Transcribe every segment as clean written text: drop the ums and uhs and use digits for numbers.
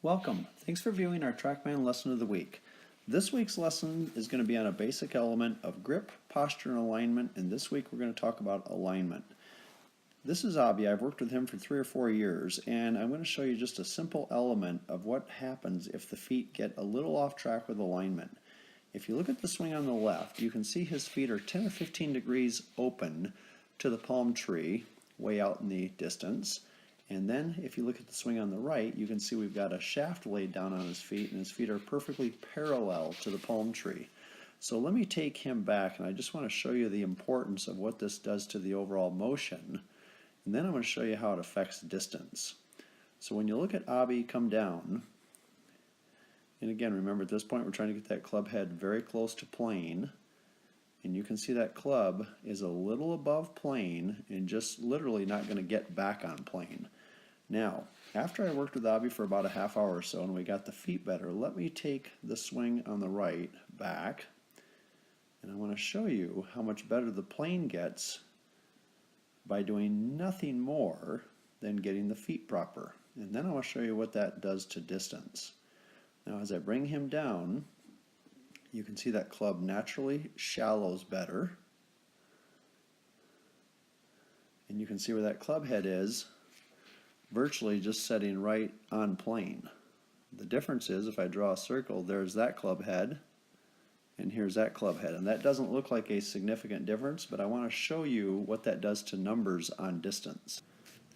Welcome. Thanks for viewing our TrackMan Lesson of the Week. This week's lesson is going to be on a basic element of grip, posture, and alignment, and this week we're going to talk about alignment. This is Abhi. I've worked with him for 3 or 4 years, and I'm going to show you just a simple element of what happens if the feet get a little off track with alignment. If you look at the swing on the left, you can see his feet are 10 or 15 degrees open to the palm tree, way out in the distance. And then if you look at the swing on the right, you can see we've got a shaft laid down on his feet, and his feet are perfectly parallel to the palm tree. So let me take him back, and I just want to show you the importance of what this does to the overall motion. And then I'm going to show you how it affects distance. So when you look at Abhi come down, and again, remember at this point we're trying to get that club head very close to plane. And you can see that club is a little above plane and just literally not going to get back on plane. Now, after I worked with Abhi for about a half hour or so and we got the feet better, let me take the swing on the right back. And I want to show you how much better the plane gets by doing nothing more than getting the feet proper. And then I want to show you what that does to distance. Now, as I bring him down, you can see that club naturally shallows better. And you can see where that club head is, virtually just setting right on plane. The difference is if I draw a circle, there's that club head, and here's that club head. And that doesn't look like a significant difference, but I want to show you what that does to numbers on distance.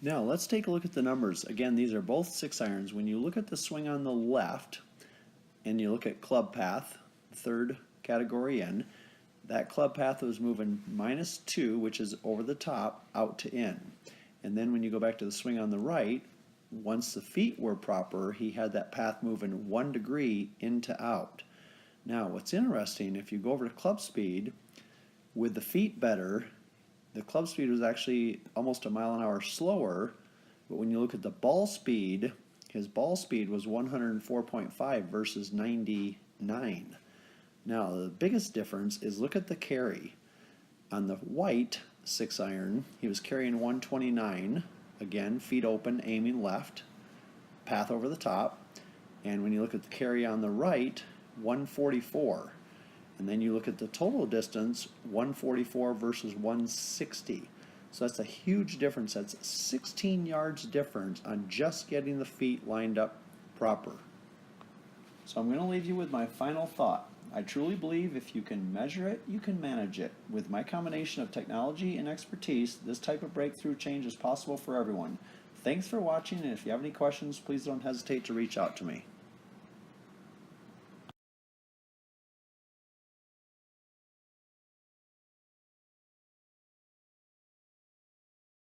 Now let's take a look at the numbers. Again, these are both 6-irons. When you look at the swing on the left, and you look at club path, third category in, that club path was moving -2, which is over the top, out to in. And then when you go back to the swing on the right, once the feet were proper, he had that path moving 1 degree in to out. Now what's interesting, if you go over to club speed, with the feet better, the club speed was actually almost a mile an hour slower, but when you look at the ball speed, his ball speed was 104.5 versus 99. Now the biggest difference is look at the carry. On the white 6-iron, he was carrying 129, again feet open, aiming left, path over the top. And when you look at the carry on the right, 144. And then you look at the total distance, 144 versus 160. So that's a huge difference. That's 16 yards difference on just getting the feet lined up proper. So I'm going to leave you with my final thought. I truly believe if you can measure it, you can manage it. With my combination of technology and expertise, this type of breakthrough change is possible for everyone. Thanks for watching, and if you have any questions, please don't hesitate to reach out to me.